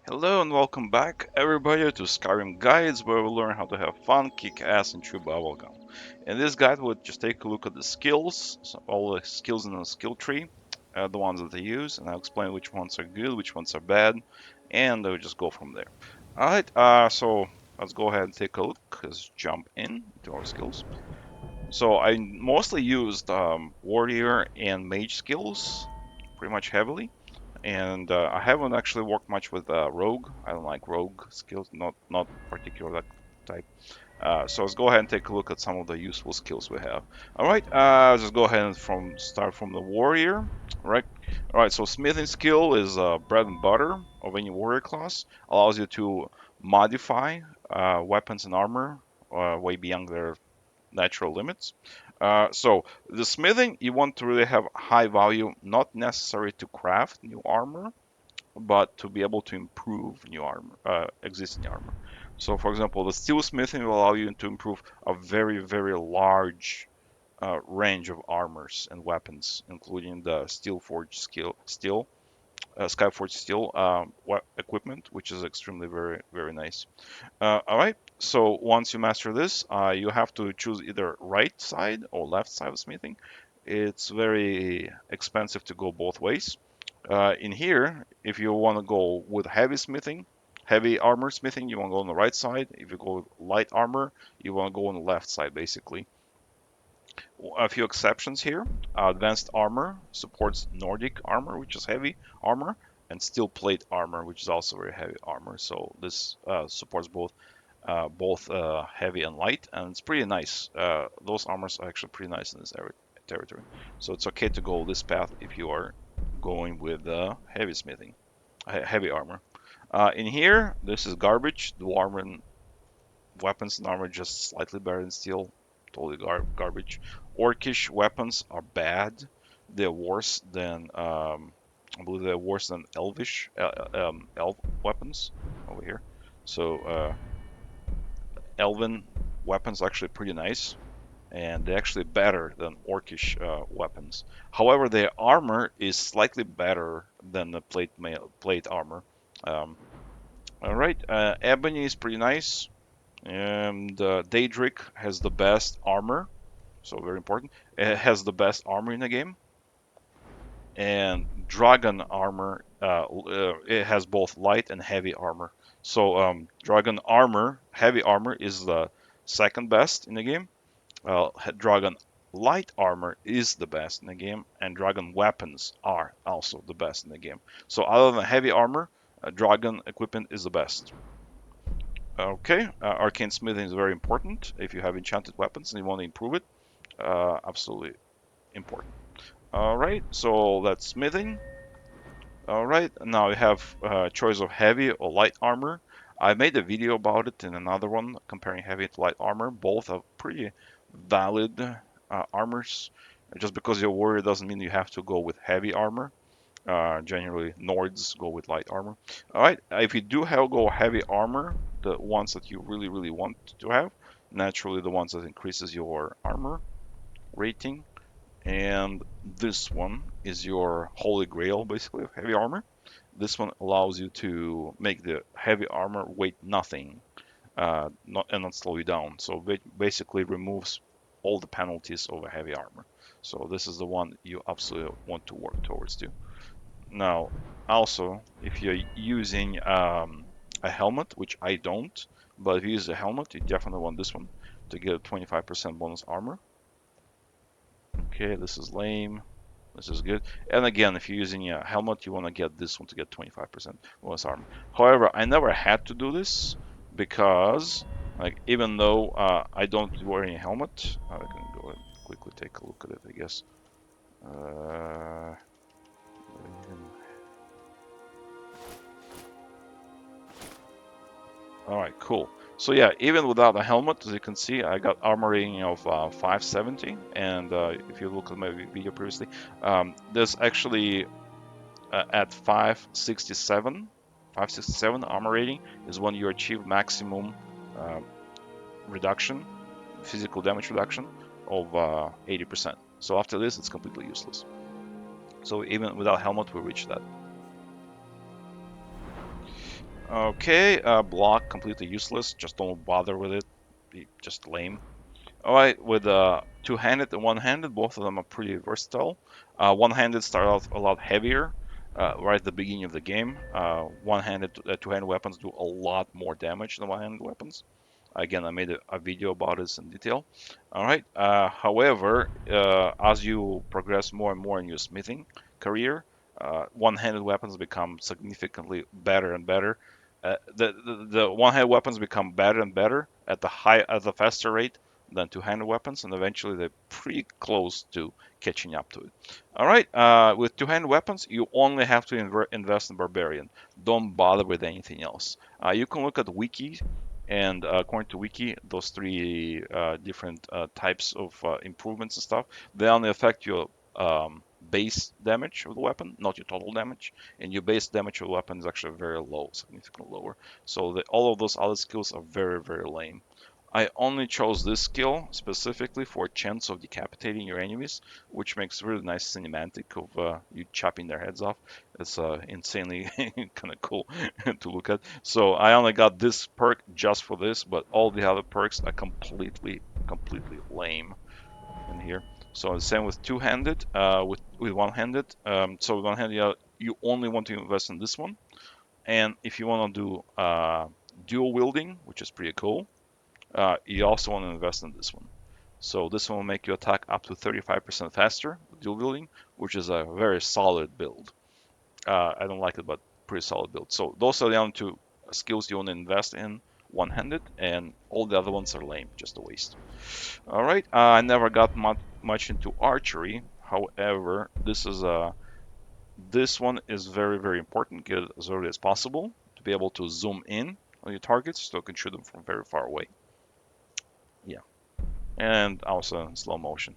Hello and welcome back, everybody, to Skyrim Guides, where we learn how to have fun, kick ass, and chew bubblegum. In this guide, we'll just take a look at the skills, so all the skills in the skill tree, the ones that they use, and I'll explain which ones are good, which ones are bad, and we'll just go from there. Alright, so let's go ahead and take a look. Let's jump in to our skills. So I mostly used warrior and mage skills pretty much heavily. And I haven't actually worked much with rogue. I don't like rogue skills, not particular that type. So let's go ahead and take a look at some of the useful skills we have. All right, let's go ahead and start from the warrior. All right. So smithing skill is bread and butter of any warrior class. Allows you to modify weapons and armor way beyond their natural limits. So the smithing, you want to really have high value, not necessary to craft new armor, but to be able to improve new armor, existing armor. So, for example, the steel smithing will allow you to improve a very, very large range of armors and weapons, including the steel forged steel, Skyforge steel equipment, which is extremely very, very nice. All right. So once you master this, you have to choose either right side or left side of smithing. It's very expensive to go both ways. In here, if you want to go with heavy smithing, heavy armor smithing, you want to go on the right side. If you go with light armor, you want to go on the left side, basically. A few exceptions here. Advanced armor supports Nordic armor, which is heavy armor, and steel plate armor, which is also very heavy armor. So this supports both heavy and light, and it's pretty nice. Those armors are actually pretty nice in this territory. So it's okay to go this path if you are going with heavy smithing, heavy armor. In here, this is garbage. The armor weapons and armor just slightly better than steel. Totally garbage. Orcish weapons are bad. They're worse than I believe they're worse than elvish elf weapons over here. So elven weapons are actually pretty nice, and they're actually better than orcish weapons. However, their armor is slightly better than the plate armor. Um, all right, ebony is pretty nice. And Daedric has the best armor, so very important. It has the best armor in the game. And Dragon armor, it has both light and heavy armor. So Dragon armor, heavy armor, is the second best in the game. Dragon light armor is the best in the game, and Dragon weapons are also the best in the game. So other than heavy armor, Dragon equipment is the best. Okay, arcane smithing is very important. If you have enchanted weapons and you want to improve it, absolutely important. All right, so that's smithing. All right, now we have choice of heavy or light armor. I made a video about it in another one comparing heavy to light armor. Both are pretty valid armors. Just because you're a warrior doesn't mean you have to go with heavy armor. Generally, Nords go with light armor. All right, if you do have go heavy armor, the ones that you really, really want to have, naturally the ones that increases your armor rating. And this one is your holy grail, basically, of heavy armor. This one allows you to make the heavy armor weight nothing, and not slow you down. So basically removes all the penalties of a heavy armor. So this is the one you absolutely want to work towards too. Now, also, if you're using a helmet, which I don't, but if you use a helmet, you definitely want this one to get a 25% bonus armor. Okay, this is lame. This is good. And again, if you're using a helmet, you want to get this one to get 25% bonus armor. However, I never had to do this because, like, even though I don't wear any helmet, I can go and quickly take a look at it, I guess. Uh, All right, cool. So yeah, even without a helmet, as you can see, I got armor rating of 570. And if you look at my video previously, there's actually at 567 armor rating is when you achieve maximum uh, reduction, physical damage reduction of 80%. So after this, it's completely useless. So even without helmet, we reach that. Okay, block completely useless. Just don't bother with it. Just lame. All right, with two-handed and one-handed, both of them are pretty versatile. One-handed start out a lot heavier right at the beginning of the game. One-handed, two-handed weapons do a lot more damage than one-handed weapons. Again, I made a video about this in detail. All right. However, as you progress more and more in your smithing career, one-handed weapons become significantly better and better. The one-handed weapons become better and better at the faster rate than two-handed weapons, and eventually they're pretty close to catching up to it. All right. With two-handed weapons, you only have to invest in barbarian. Don't bother with anything else. You can look at wiki and according to Wiki, those three different types of improvements and stuff, they only affect your base damage of the weapon, not your total damage. And your base damage of the weapon is actually very low, significantly lower. So all of those other skills are very, very lame. I only chose this skill specifically for a chance of decapitating your enemies, which makes really nice cinematic of you chopping their heads off. It's insanely kind of cool to look at. So I only got this perk just for this, but all the other perks are completely lame in here. So the same with two-handed, with one-handed. So with one-handed, you only want to invest in this one, and if you want to do dual wielding, which is pretty cool, you also want to invest in this one. So this one will make you attack up to 35% faster with dual wielding, which is a very solid build. I don't like it, but pretty solid build. So those are the only two skills you want to invest in one-handed, and all the other ones are lame, just a waste. All right, I never got much into archery. However, this one is very important. Get it as early as possible to be able to zoom in on your targets so you can shoot them from very far away. Yeah, and also in slow motion.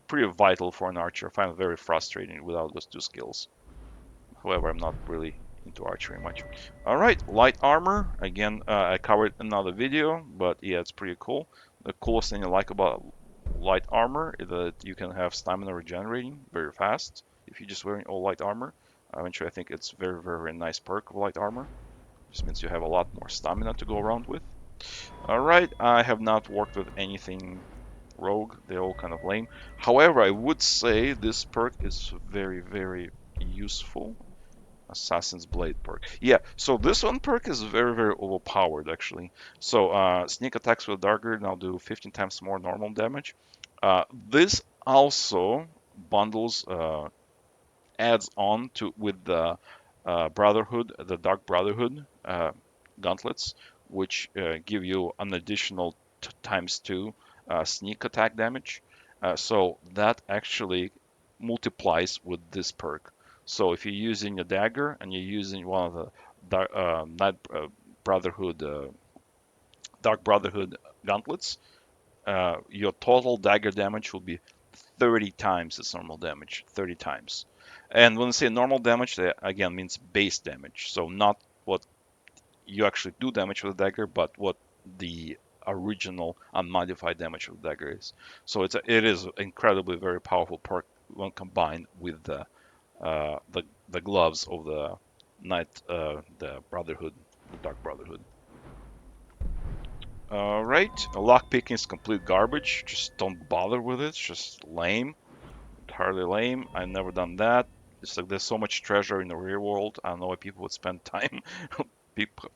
Pretty vital for an archer. I find it very frustrating without those two skills. However, I'm not really into archery much. All right, light armor. Again, I covered another video, but yeah, it's pretty cool. The coolest thing I like about light armor is that you can have stamina regenerating very fast if you're just wearing all light armor. Eventually, I think it's very nice perk of light armor. Just means you have a lot more stamina to go around with. All right, I have not worked with anything rogue. They're all kind of lame. However, I would say this perk is very useful. Assassin's Blade perk. Yeah, so this one perk is very overpowered actually. So sneak attacks with dagger now do 15 times more normal damage. This also bundles adds on to with the Brotherhood, the Dark Brotherhood gauntlets, which give you an additional times two sneak attack damage. So that actually multiplies with this perk. So if you're using a dagger and you're using one of the Night Brotherhood, Dark Brotherhood gauntlets, your total dagger damage will be 30 times its normal damage, 30 times. And when I say normal damage, that again means base damage. So not what you actually do damage with a dagger, but what the original unmodified damage of the dagger is. So it is incredibly very powerful perk when combined with the gloves of the Brotherhood, the Dark Brotherhood. All right, lockpicking is complete garbage. Just don't bother with it. It's just lame. Entirely lame. I've never done that. It's like there's so much treasure in the real world. I don't know why people would spend time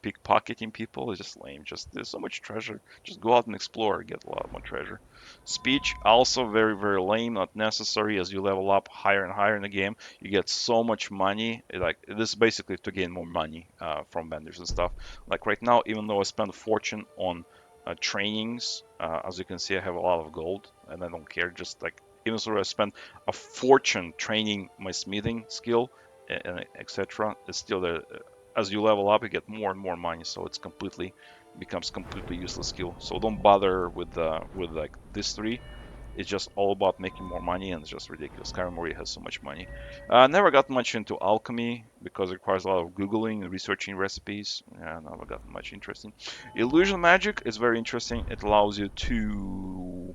pickpocketing people. It's just lame. Just there's so much treasure. Just go out and explore, get a lot more treasure. Speech also very lame, not necessary. As you level up higher and higher in the game, you get so much money. Like this is basically to gain more money from vendors and stuff. Like right now, even though I spend a fortune on trainings, as you can see, I have a lot of gold, and I don't care. Just like even though I spend a fortune training my smithing skill and etc. It's still there. As you level up, you get more and more money, so it's completely becomes completely useless skill. So don't bother with like this three. It's just all about making more money, and it's just ridiculous. Skyrim already has so much money. Never got much into alchemy because it requires a lot of googling and researching recipes. Yeah, never got much interesting. Illusion magic is very interesting. It allows you to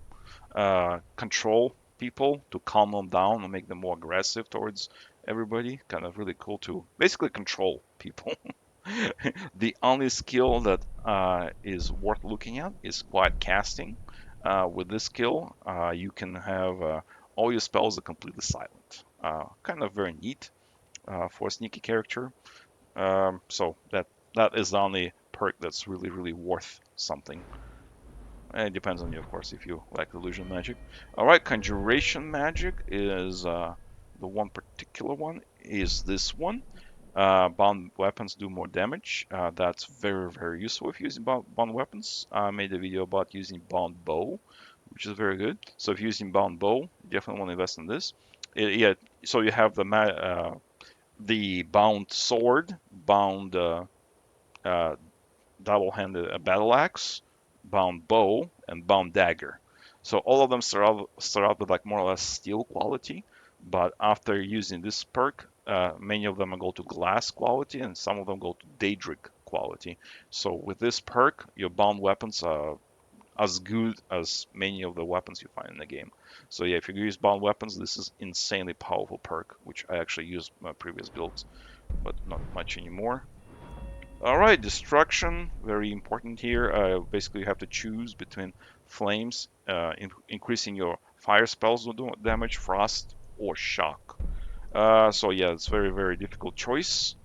control people, to calm them down and make them more aggressive towards everybody. Kind of really cool to basically control people. The only skill that is worth looking at is quiet casting. With this skill, you can have all your spells are completely silent. Kind of very neat for a sneaky character. So that is the only perk that's really worth something. It depends on you, of course, if you like illusion magic. All right, conjuration magic is the one particular one is this one. Bound weapons do more damage. That's very useful if using bound weapons. I made a video about using bound bow, which is very good. So if you're using bound bow, you definitely want to invest in this. Yeah, so you have the bound sword, bound uh, double-handed battle axe, bound bow, and bound dagger. So all of them start out with like more or less steel quality, but after using this perk, many of them go to glass quality, and some of them go to daedric quality. So with this perk, your bound weapons are as good as many of the weapons you find in the game. So yeah, if you use bound weapons, this is insanely powerful perk, which I actually used in my previous builds, but not much anymore. All right, destruction, very important here. Basically, you have to choose between flames, increasing your fire spells will do damage, frost, or shock. So yeah, it's very difficult choice.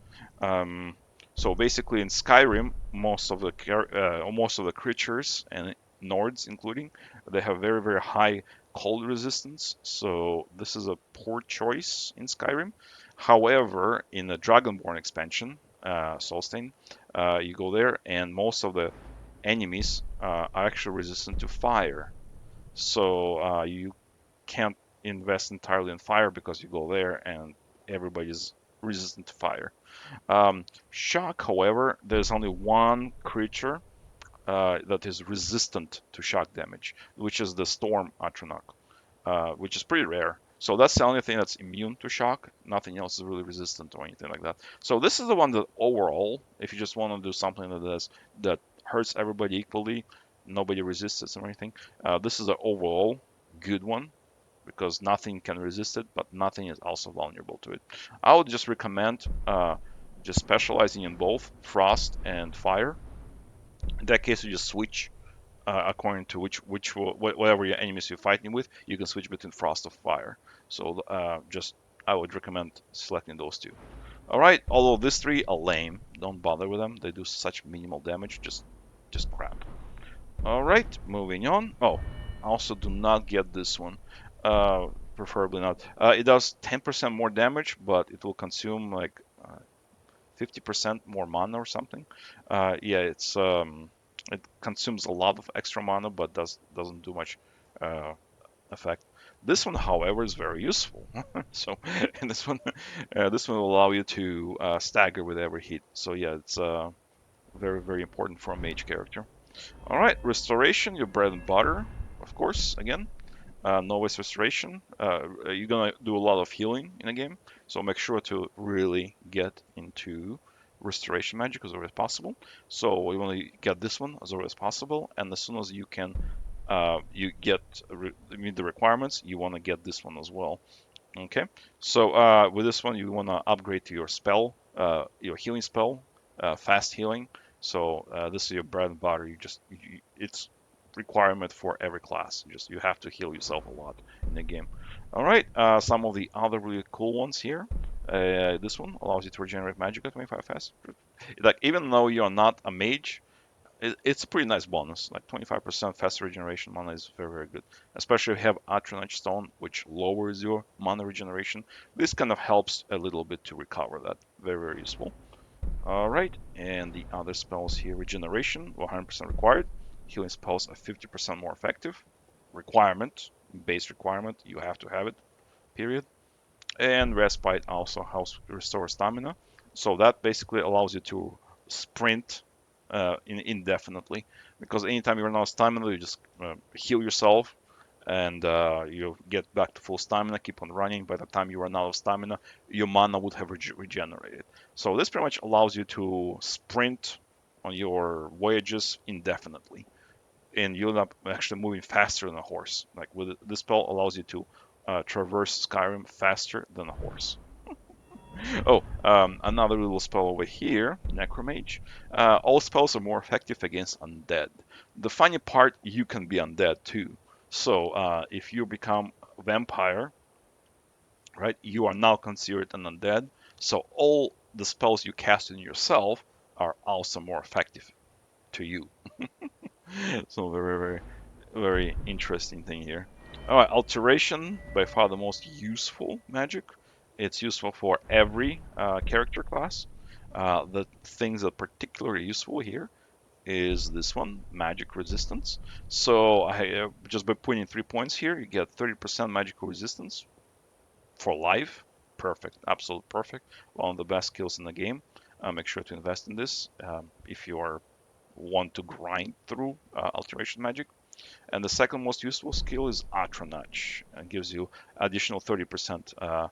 Um, so basically, in Skyrim, most of the creatures and Nords, including, they have very high cold resistance. So this is a poor choice in Skyrim. However, in the Dragonborn expansion, Solstheim, you go there, and most of the enemies are actually resistant to fire. So you can't invest entirely in fire because you go there and everybody's resistant to fire. Shock, however, there's only one creature that is resistant to shock damage, which is the Storm Atronach, which is pretty rare. So that's the only thing that's immune to shock. Nothing else is really resistant or anything like that. So this is the one that overall, if you just want to do something that hurts everybody equally, nobody resists it or anything, this is an overall good one because nothing can resist it, but nothing is also vulnerable to it. I would just recommend just specializing in both frost and fire. In that case, you just switch according to whatever your enemies you're fighting with. You can switch between frost or fire. So just I would recommend selecting those two. All right, although these three are lame, don't bother with them. They do such minimal damage, just crap. All right, moving on. Oh, also do not get this one. Preferably not. It does 10% more damage, but it will consume like 50% more mana or something. Yeah, it consumes a lot of extra mana, but doesn't do much uh, effect. This one, however, is very useful. So, and this one will allow you to stagger with every hit. So yeah, it's very important for a mage character. All right, restoration, your bread and butter, of course. Again, novice restoration. You're gonna do a lot of healing in a game, so make sure to really get into restoration magic as early as possible. So you want to get this one as early as possible, and as soon as you can, you meet the requirements, you want to get this one as well. Okay, so with this one, you want to upgrade to your spell, your healing spell, fast healing. So this is your bread and butter. It's requirement for every class. You have to heal yourself a lot in the game. All right, some of the other really cool ones here. This one allows you to regenerate magic at 25 fast. Like even though you're not a mage, it's a pretty nice bonus. Like 25% faster regeneration mana is very good. Especially if you have Atronach Stone, which lowers your mana regeneration. This kind of helps a little bit to recover that. Very useful. All right, and the other spells here: regeneration, 100% required. Healing spells are 50% more effective. Requirement, base requirement, you have to have it. Period. And respite also helps restore stamina. So that basically allows you to sprint indefinitely, because anytime you run out of stamina, you just heal yourself and you get back to full stamina, keep on running. By the time you run out of stamina, your mana would have regenerated. So this pretty much allows you to sprint on your voyages indefinitely, and you'll end up actually moving faster than a horse. Like with this spell allows you to traverse Skyrim faster than a horse. Oh, another little spell over here, Necromage. All spells are more effective against undead. The funny part, you can be undead too. So if you become a vampire, right, you are now considered an undead. So all the spells you cast on yourself are also more effective to you. So very, very, very interesting thing here. All right, alteration, by far the most useful magic. It's useful for every character class. The things that are particularly useful here is this one, magic resistance. So just by putting 3 points here, you get 30% magical resistance for life. Perfect, absolute perfect. One of the best skills in the game. Make sure to invest in this if you are want to grind through alteration magic. And the second most useful skill is Atronach, and gives you additional 30%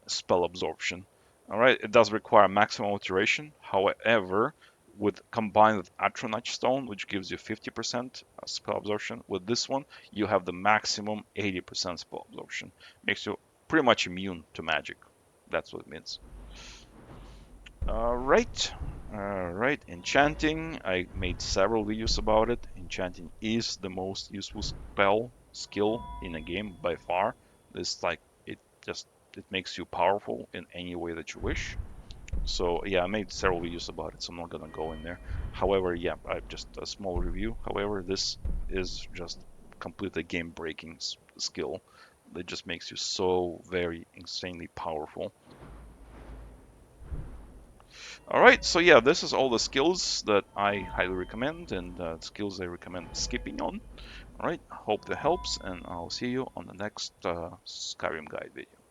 spell absorption. All right, it does require maximum alteration. However, with combined with Atronach Stone, which gives you 50% spell absorption, with this one you have the maximum 80% spell absorption. Makes you pretty much immune to magic. That's what it means. All right. All right. Enchanting. I made several videos about it. Enchanting is the most useful spell skill in a game by far. It's like it just it makes you powerful in any way that you wish. So yeah, I made several videos about it, so I'm not gonna go in there. However, yeah, I just a small review. However, this is just completely game-breaking skill. It just makes you so very insanely powerful. All right, so yeah, this is all the skills that I highly recommend and skills I recommend skipping on. All right, hope that helps, and I'll see you on the next Skyrim guide video.